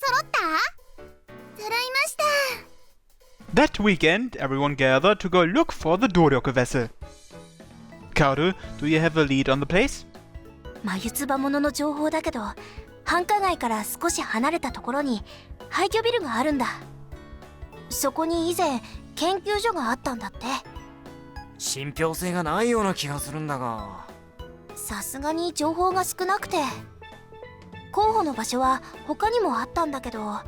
揃った？揃いました。 That weekend, everyone gathered to go look for the Doryoku vessel. Kaoru, do you have a lead on the place? 眉唾者の情報だけど、繁華街から少し離れたところに廃墟ビルがあるんだ。そこに以前研究所があったんだって。信憑性がないような気がするんだが。さすがに情報が少なくて、候補の場所は他にもあったんだけど、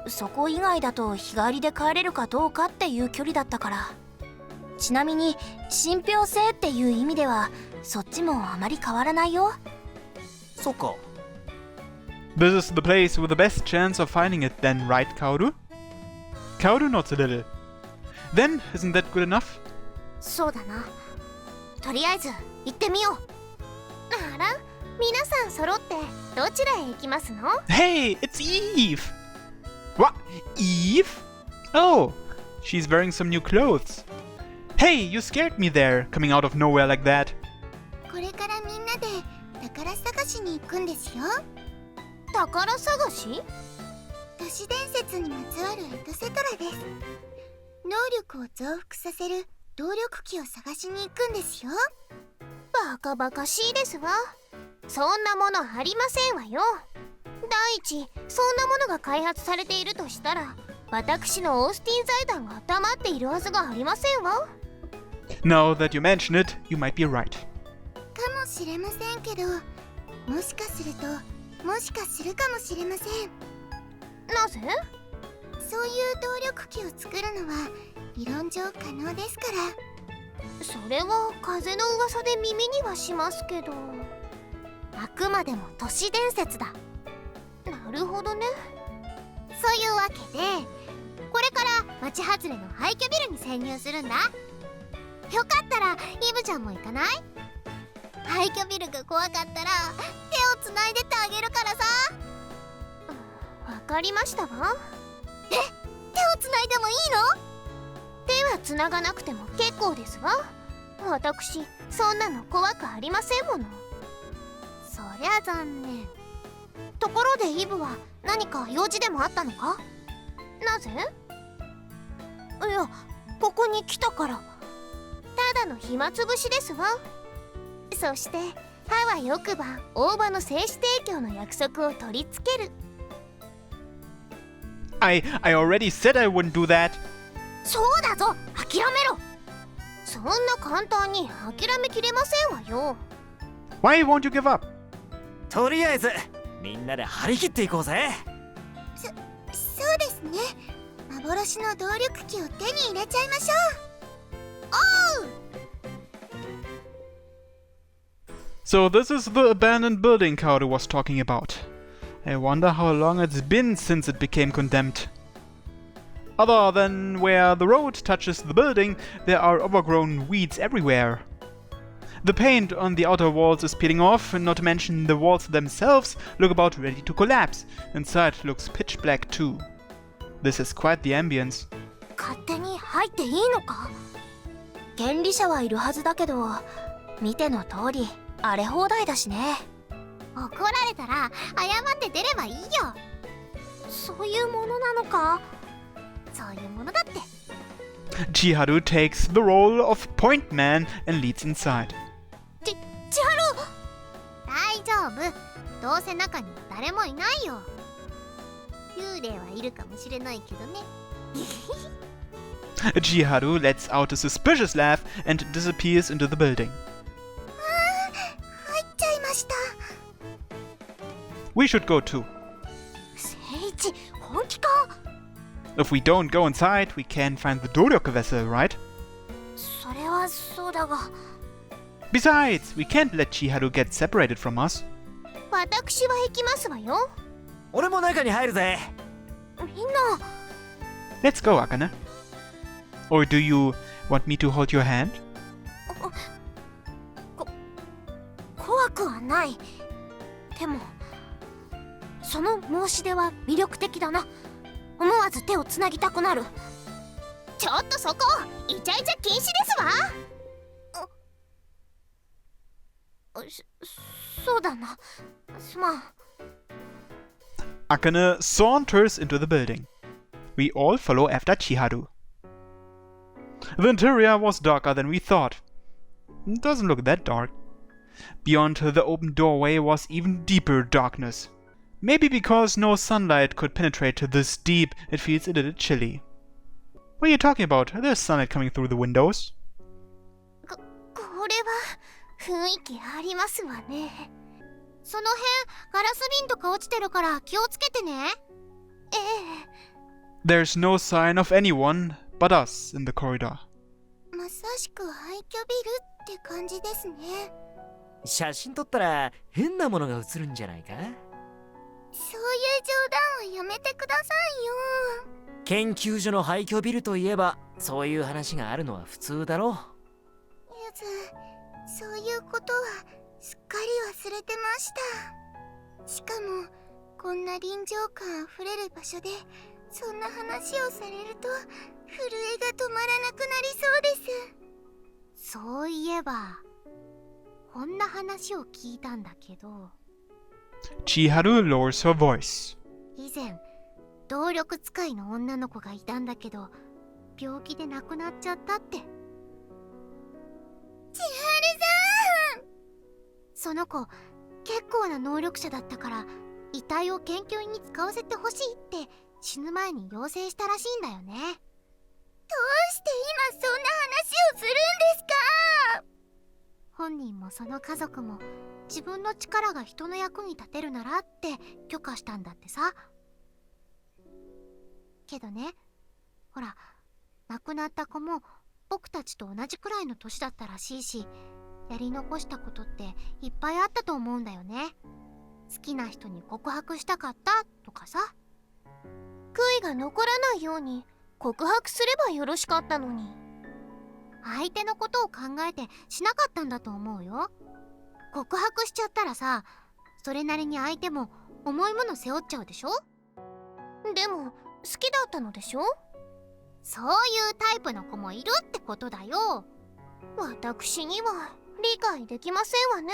そこ以外だと日帰りで帰れるかどうかっていう距離だったから。ちなみに信憑性っていう意味ではそっちもあまり変わらないよ。そっか。This is the place with the best chance of finding it then, right, Kaoru? Kaoru nods a little. Then, isn't that good enough? そうだな。とりあえず行ってみよう。あら、皆さん揃ってどちらへ行きますの？ Hey, it's Eve! What? Eve? Oh, she's wearing some new clothes. Hey, you scared me there, coming out of nowhere like that. これからみんなで宝探しに行くんですよ。宝探し？都市伝説にまつわるエトセトラです。能力を増幅させる動力機を探しに行くんですよ。バカバカしいですわ。そんなものありませんわよ。第一、そんなものが開発されているとしたら、私のオースティン財団が黙っているはずがありませんわ。Now that you mention it, you might be right. かもしれませんけど、もしかすると、もしかするかもしれません。なぜ？そういう動力機を作るのは理論上可能ですから。それは風の噂で耳にはしますけど、あくまでも都市伝説だ。なるほどね。そういうわけで、これから町外れの廃墟ビルに潜入するんだ。よかったらイブちゃんも行かない？廃墟ビルが怖かったら手をつないでってあげるからさ。わかりましたわ。え、手をつないでもいいの？手はつながなくても結構ですわ。私そんなの怖くありませんもの。そりゃ残念。ところでイブは何か用事でもあったのか？なぜ？いや、ここに来たから。ただの暇つぶしですわ。そしてあわよくば大場の精子提供の約束を取り付ける。I already said I wouldn't do that. そうだぞ、諦めろ。そんな簡単に諦めきれませんわよ。 Why won't you give up? とりあえずみんなで張り切っていこうぜ。そうですね。幻の動力機を手に入れちゃいましょう。おう。 So this is the abandoned building Kaoru was talking about. I wonder how long it's been since it became condemned. Other than where the road touches the building, there are overgrown weeds everywhere. The paint on the outer walls is peeling off, and not to mention the walls themselves look about ready to collapse. Inside looks pitch black too. This is quite the ambience. 勝手に入っていいのか？権利者はいるはずだけど、見ての通り荒れ放題だしね。怒られたら謝って出ればいいよ。そういうものなのか？そういうものだって。 Chiharu takes the role of point man and leads inside. 千春、大丈夫。どうせ中には誰もいないよ。幽霊はいるかもしれないけどね。Chiharu lets out a suspicious laugh and disappears into the building. 入っちゃいました。 We should go too. 聖一、本気か？ If we don't go inside, we can't find the Doryoku vessel, right? それはそうだが。Besides, we can't let Chiharu get separated from us. 私は行きますわよ。俺も中に入るぜ。みんな。 Let's go, Akane. Or do you want me to hold your hand? 怖くはない。でもその申し出は魅力的だな。思わず手をつなぎたくなる。ちょっとそこイチャイチャ禁止ですわ。そうだな。すまん。Akane saunters into the building. We all follow after Chiharu. The interior was darker than we thought. It doesn't look that dark. Beyond the open doorway was even deeper darkness. Maybe because no sunlight could penetrate to this deep, it feels a little chilly. What are you talking about? There's sunlight coming through the windows. これは雰囲気ありますわね。その辺ガラス瓶とか落ちてるから気をつけてね。ええ。There's no sign of anyone but us in the corridor. まさしく廃墟ビルって感じですね。写真撮ったら変なものが映るんじゃないか？そういう冗談はやめてくださいよ。研究所の廃墟ビルといえばそういう話があるのは普通だろ。ゆず、そういうことはすっかり忘れてました。しかもこんな臨場感あふれる場所でそんな話をされると震えが止まらなくなりそうです。そういえばこんな話を聞いたんだけど、 Chiharu lowers her voice. 以前動力使いの女の子がいたんだけど病気で亡くなっちゃったって。千春さん、その子結構な能力者だったから遺体を研究に使わせてほしいって死ぬ前に要請したらしいんだよね。どうして今そんな話をするんですか？本人もその家族も自分の力が人の役に立てるならって許可したんだってさ。けどね、ほら亡くなった子も僕たちと同じくらいの年だったらしいし、やり残したことっていっぱいあったと思うんだよね。好きな人に告白したかったとかさ。悔いが残らないように告白すればよろしかったのに。相手のことを考えてしなかったんだと思うよ。告白しちゃったらさ、それなりに相手も重いもの背負っちゃうでしょ。でも好きだったのでしょ。そういうタイプの子もいるってことだよ。私には理解できませんわね。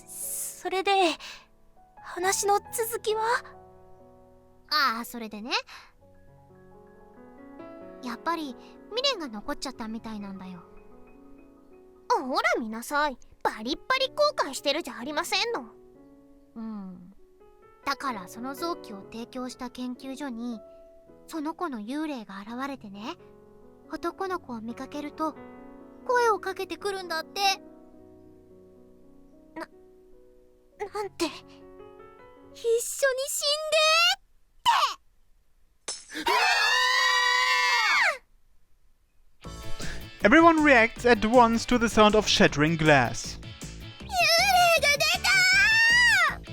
それで話の続きは？ああ、それでね、やっぱり未練が残っちゃったみたいなんだよ。ほら見なさい、バリッバリ後悔してるじゃありませんの。だからその臓器を提供した研究所にその子の幽霊が現れてね、男の子を見かけると声をかけてくるんだって。なんて、一緒に死んでって。 Everyone reacts at once to the sound of shattering glass. 幽霊が出たー。なぜ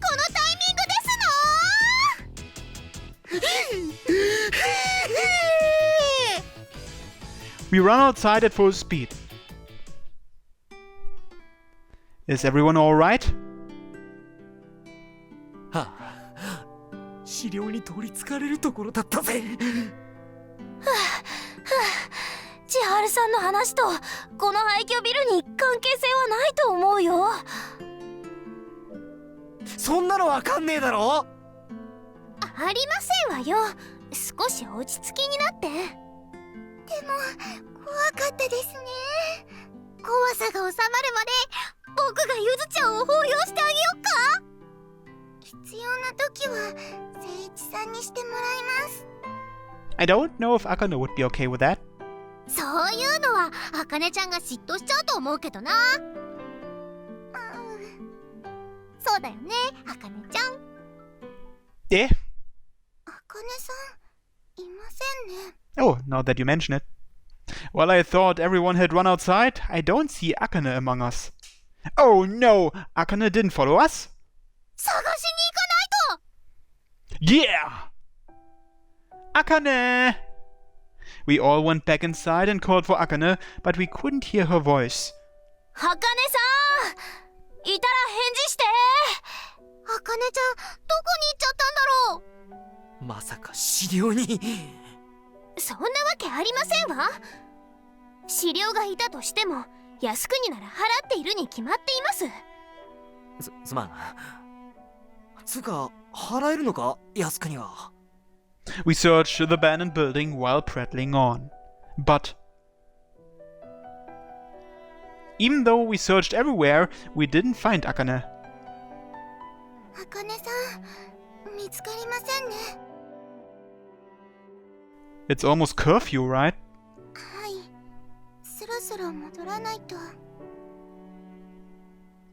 このタイミングですの？ We run outside at full speed. Is everyone alright? はあ、資料に取りつかれるところだったぜ。千春さんの話とこの廃墟ビルに関係性はないと思うよ。そんなのわかんねえだろ。ありませんわよ。少し落ち着きになって。でも怖かったですね。怖さが収まるまで僕がゆずちゃんを抱擁してあげよっか。必要な時は誠一さんにしてもらいます。 I don't know if Akane would be okay with that. そういうのは茜ちゃんが嫉妬しちゃうと思うけどな。そうだよね、茜ちゃん。Eh? 茜さんいませんね。 Oh, now that you mention it. Well, I thought everyone had run outside. I don't see Akane among us. Oh no! Akane didn't follow us? 探しに行かないと。 Yeah! Akane! We all went back inside and called for Akane, but we couldn't hear her voice. 茜さん、いたら返事して。茜ちゃんどこに行っちゃったんだろう。まさか資料に。そんなわけありませんわ。資料がいたとしても靖国なら払っているに決まっています。すまん。つか、払えるのか靖国は。We search the abandoned building while prattling on. But even though we searched everywhere, we didn't find Akane. あかねさん、見つかりませんね。It's almost curfew, right? はい、そろそろ戻らないと。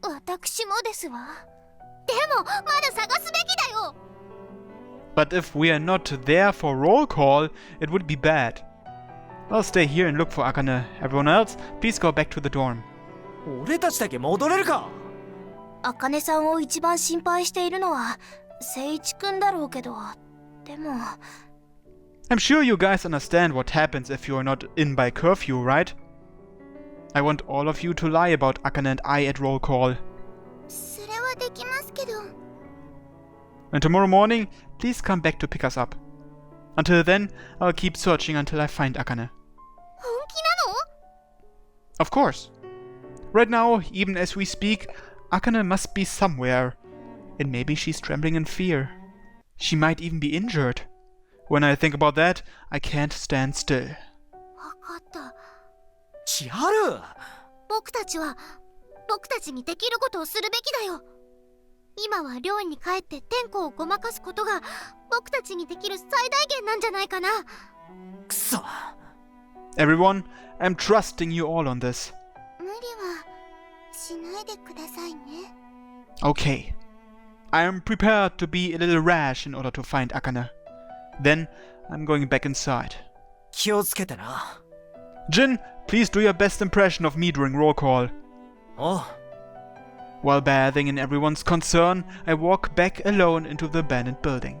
私もですわ。でもまだ探すべきだよ。 But if we are not there for roll call, it would be bad. I'll stay here and look for Akane. Everyone else, please go back to the dorm. 俺たちだけ戻れるか。茜さんを一番心配しているのは聖一くんだろうけど、でも I'm sure you guys understand what happens if you are not in by curfew, right? I want all of you to lie about Akane and I at roll call. それはできますけど。And tomorrow morning, please come back to pick us up. Until then, I'll keep searching until I find Akane. 本気なの？ Of course. Right now, even as we speak, Akane must be somewhere. And maybe she's trembling in fear. She might even be injured. When I think about that, I can't stand still. わかった。千春。僕たちにできることをするべきだよ。今は寮に帰って天候をごまかすことが僕たちにできる最大限なんじゃないかな。くそ。Everyone, I'm trusting you all on this. 無理はしないでくださいね。Okay. I am prepared to be a little rash in order to find Akane. Then, I'm going back inside. 気をつけてな。Jin, please do your best impression of me during roll call. おう。While bathing in everyone's concern, I walk back alone into the abandoned building.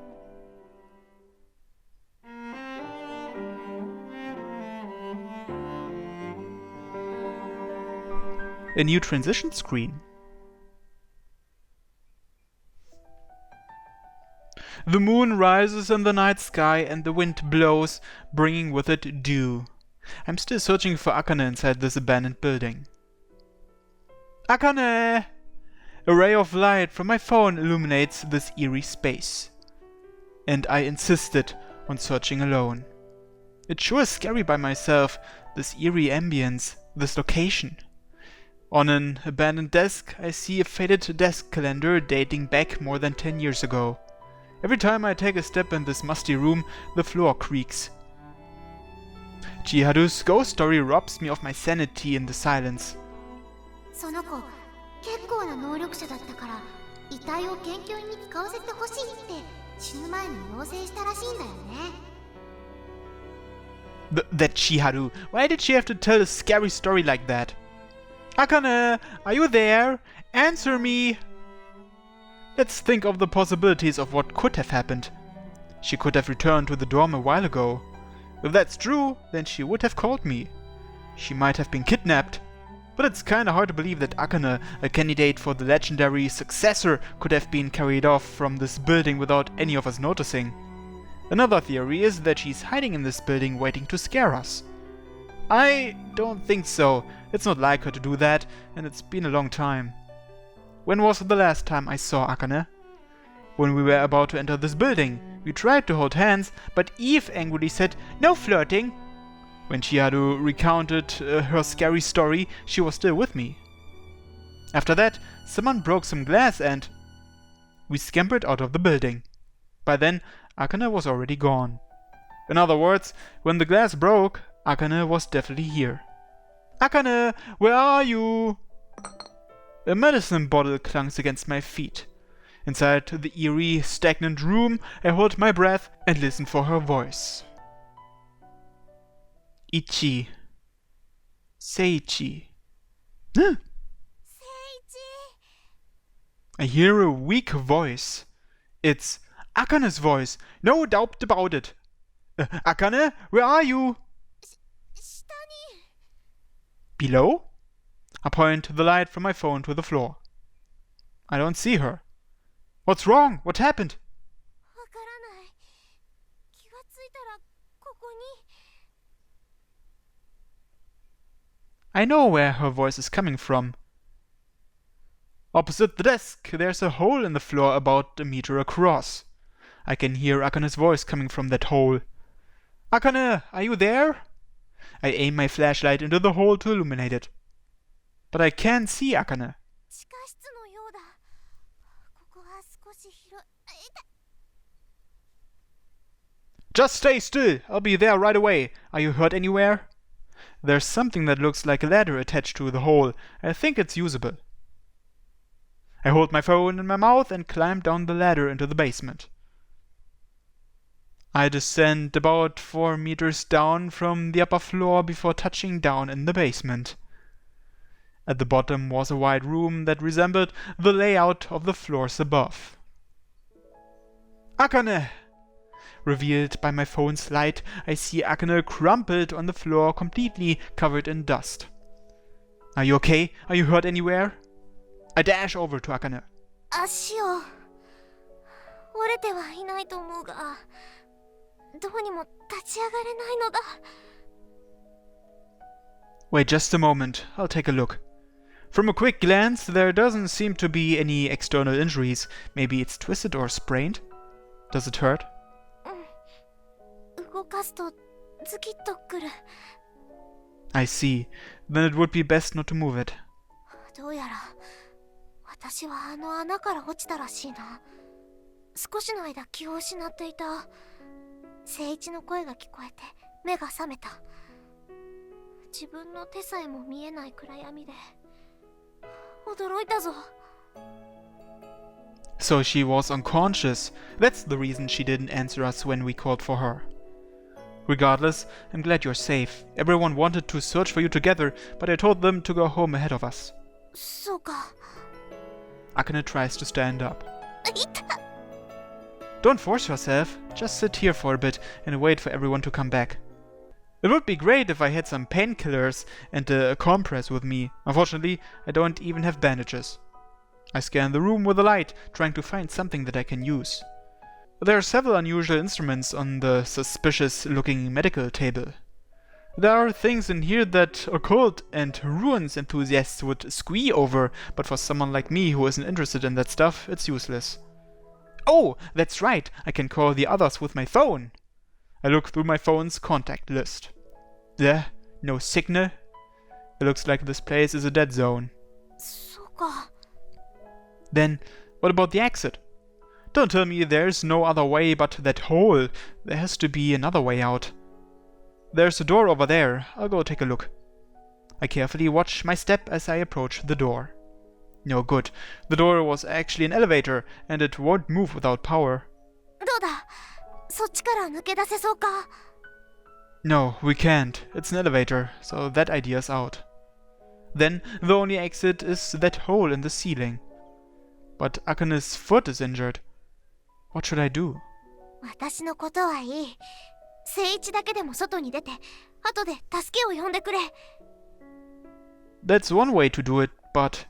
A new transition screen. The moon rises in the night sky and the wind blows, bringing with it dew. I'm still searching for Akane inside this abandoned building. Akane! A ray of light from my phone illuminates this eerie space. And I insisted on searching alone. It sure is scary by myself, this eerie ambience, this location. On an abandoned desk, I see a faded desk calendar dating back more than 10 years ago. Every time I take a step in this musty room, the floor creaks. Chiharu's ghost story robs me of my sanity in the silence. その子、結構な能力者だったから、遺体を研究に使わせてほしいって死ぬ前に要請したらしいんだよね。That Chiharu, why did she have to tell a scary story like that? Akane, are you there? Answer me! Let's think of the possibilities of what could have happened. She could have returned to the dorm a while ago. If that's true, then she would have called me. She might have been kidnapped. But it's kinda hard to believe that Akane, a candidate for the legendary successor, could have been carried off from this building without any of us noticing. Another theory is that she's hiding in this building waiting to scare us. I don't think so. It's not like her to do that, and it's been a long time. When was the last time I saw Akane? When we were about to enter this building. We tried to hold hands, but Eve angrily said, "No flirting!" When Chiharu recounted her scary story, she was still with me. After that, someone broke some glass and we scampered out of the building. By then, Akane was already gone. In other words, when the glass broke, Akane was definitely here. Akane, where are you? A medicine bottle clunks against my feet. Inside the eerie, stagnant room, I hold my breath and listen for her voice. Ichi. Seiichi. Huh? I hear a weak voice. It's Akane's voice, no doubt about it. Akane, where are you? Below? I point the light from my phone to the floor. I don't see her. What's wrong? What happened? わからない。気がついたらここに。I know where her voice is coming from. Opposite the desk, there's a hole in the floor about a meter across. I can hear Akane's voice coming from that hole. Akane, are you there? I aim my flashlight into the hole to illuminate it. But I can't see Akane. 地下室のようだ。ここは少し広い。Just stay still! I'll be there right away. Are you hurt anywhere? There's something that looks like a ladder attached to the hole. I think it's usable. I hold my phone in my mouth and climb down the ladder into the basement. I descend about 4 meters down from the upper floor before touching down in the basement. At the bottom was a wide room that resembled the layout of the floors above. Akane! Revealed by my phone's light, I see Akane crumpled on the floor, completely covered in dust. Are you okay? Are you hurt anywhere? I dash over to Akane. 足を折れてはいないと思うが、どうにも立ち上がれないのだ。Wait just a moment, I'll take a look. From a quick glance, there doesn't seem to be any external injuries. Maybe it's twisted or sprained? Does it hurt? 動かすとズキッとくる。I see. Then it would be best not to move it. どうやら私はあの穴から落ちたらしいな。少しの間気を失っていた。聖一の声が聞こえて目が覚めた。自分の手さえも見えない暗闇で驚いたぞ。So she was unconscious. That's the reason she didn't answer us when we called for her. Regardless, I'm glad you're safe. Everyone wanted to search for you together, but I told them to go home ahead of us. そうか。Akane tries to stand up. いた。 Don't force yourself. Just sit here for a bit and wait for everyone to come back. It would be great if I had some painkillers and a compress with me. Unfortunately, I don't even have bandages. I scan the room with a light, trying to find something that I can use. There are several unusual instruments on the suspicious-looking medical table. There are things in here that occult and ruins enthusiasts would squee over, but for someone like me who isn't interested in that stuff, it's useless. Oh, that's right, I can call the others with my phone. I look through my phone's contact list. There, no signal. It looks like this place is a dead zone. そうか。 Then, what about the exit? Don't tell me there's no other way but that hole. There has to be another way out. There's a door over there. I'll go take a look. I carefully watch my step as I approach the door. No good. The door was actually an elevator, and it won't move without power. どうだ。そっちから抜け出せそうか。 No, we can't. It's an elevator, so that idea's out. Then, the only exit is that hole in the ceiling. But Akane's foot is injured. What should I do? 私のことはいい。聖一だけでも外に出て、後で助けを呼んでくれ。That's one way to do it, but...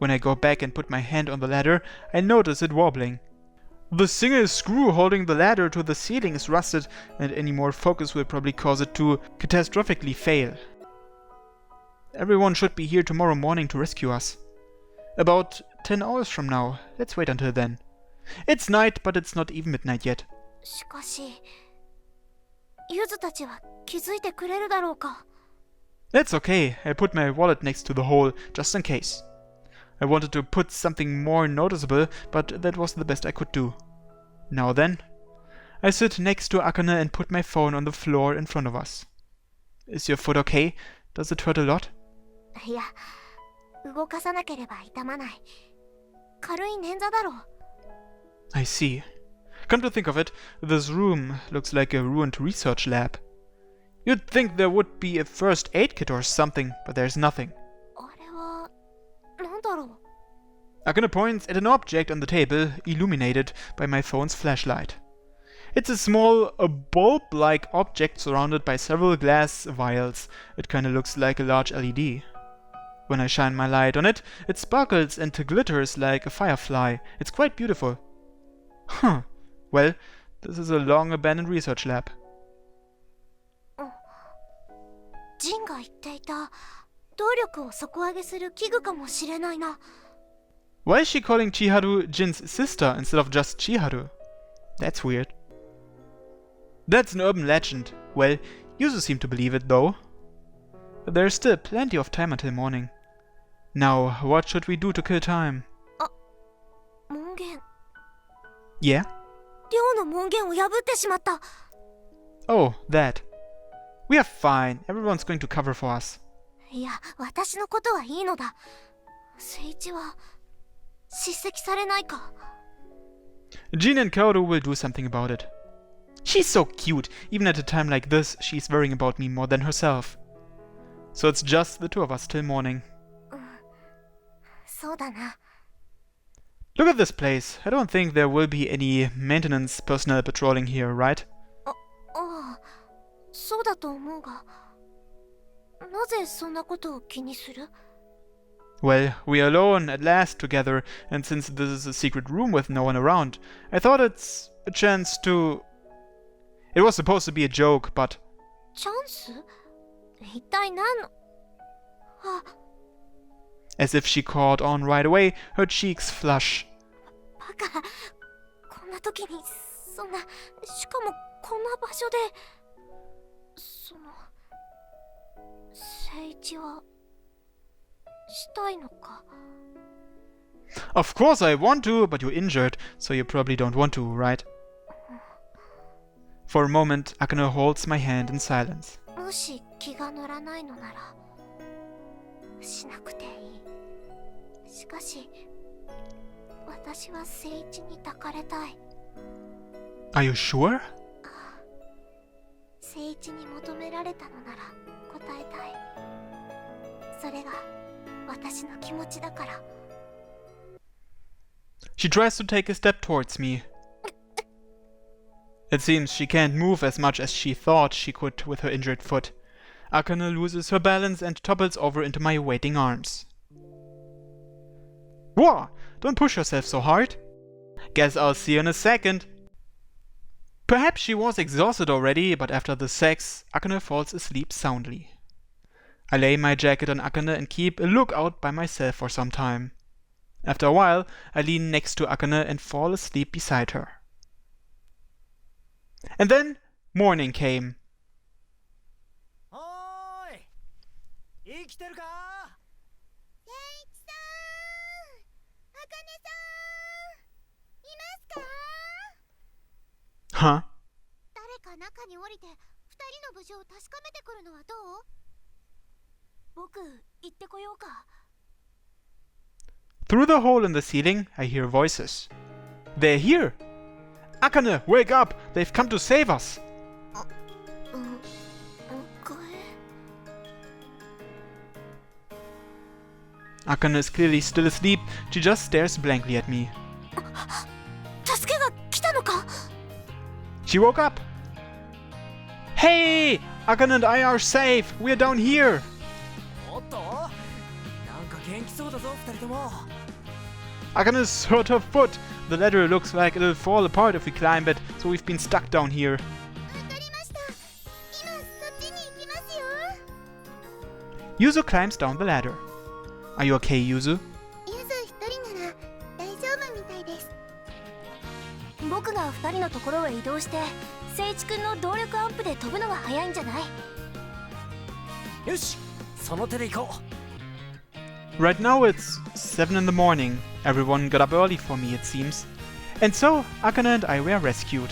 When I go back and put my hand on the ladder, I notice it wobbling. The single screw holding the ladder to the ceiling is rusted, and any more focus will probably cause it to catastrophically fail. Everyone should be here tomorrow morning to rescue us. About 10 hours from now. Let's wait until then. It's night, but it's not even midnight yet. しかし、ゆずたちは気づいてくれるだろうか。 That's okay. I put my wallet next to the hole, just in case. I wanted to put something more noticeable, but that was the best I could do. Now then, I sit next to Akane and put my phone on the floor in front of us. Is your foot okay? Does it hurt a lot? いや、動かさなければ痛まない。軽い捻挫だろう。 I see. Come to think of it, this room looks like a ruined research lab. You'd think there would be a first aid kit or something, but there's nothing. あれは、なんだろう。 Akane points at an object on the table, illuminated by my phone's flashlight. It's a small, bulb-like object surrounded by several glass vials. It kinda looks like a large LED. When I shine my light on it, it sparkles and glitters like a firefly. It's quite beautiful. Huh. Well, this is a long-abandoned research lab. ジンが言っていた動力を底上げする器具かもしれないな。Why is she calling Chiharu Jin's sister instead of just Chiharu? That's weird. That's an urban legend. Well, Yuzu seemed to believe it though. But there's still plenty of time until morning. Now, what should we do to kill time? 門限 Yeah? 寮の門限を破ってしまった Oh, that. We are fine. Everyone's going to cover for us. いや、私のことはいいのだ聖一は叱責されないか Jin and Kaoru will do something about it. She's so cute. Even at a time like this, she's worrying about me more than herself. So it's just the two of us till morning. そうだな Look at this place. I don't think there will be any maintenance personnel patrolling here, right? ああそうだと思うがなぜそんなことを気にする Well, we're alone at last together, and since this is a secret room with no one around, I thought it's a chance to... It was supposed to be a joke, but... チャンス一体何のあ As if she caught on right away, her cheeks flush. バカこんな時にそんなしかもこんな場所でその聖一はしたいのか Of course I want to, but you're injured, so you probably don't want to, right? For a moment, Akane holds my hand in silence. もし気が乗らないのならしなくていいしかし私は聖一に抱かれたい Are you sure? 聖一に求められたのなら答えたいそれが私の気持ちだから She tries to take a step towards me. It seems she can't move as much as she thought she could with her injured foot. Akane loses her balance and topples over into my waiting arms. Whoa! Don't push yourself so hard. Guess I'll see you in a second. Perhaps she was exhausted already, but after the sex, Akane falls asleep soundly. I lay my jacket on Akane and keep a lookout by myself for some time. After a while, I lean next to Akane and fall asleep beside her. And then, morning came. おーい生きてるか聖一さん、茜さん、いますか Huh? 誰か中に降りて二人の無事を確かめてくるのはどう 僕行ってこようか Through the hole in the ceiling, I hear voices. They're here! Akane, wake up! They've come to save us! おかえ Akane is clearly still asleep. She just stares blankly at me. 助けが来たのか She woke up! Hey! Akane and I are safe! We're down here! おっとなんか元気そうだぞ二人とも Akane's hurt her foot! The ladder looks like it'll fall apart if we climb it, so we've been stuck down here. わかりました今そっちに行きますよ Yuzu climbs down the ladder. Are you okay, Yuzu? ゆず一人なら大丈夫みたいです僕が2人のところへ移動して聖一くんの動力アップで飛ぶのが早いんじゃないよしその手で行こ Right now it's 7 in the morning. Everyone got up early for me, it seems. And so, Akane and I were rescued.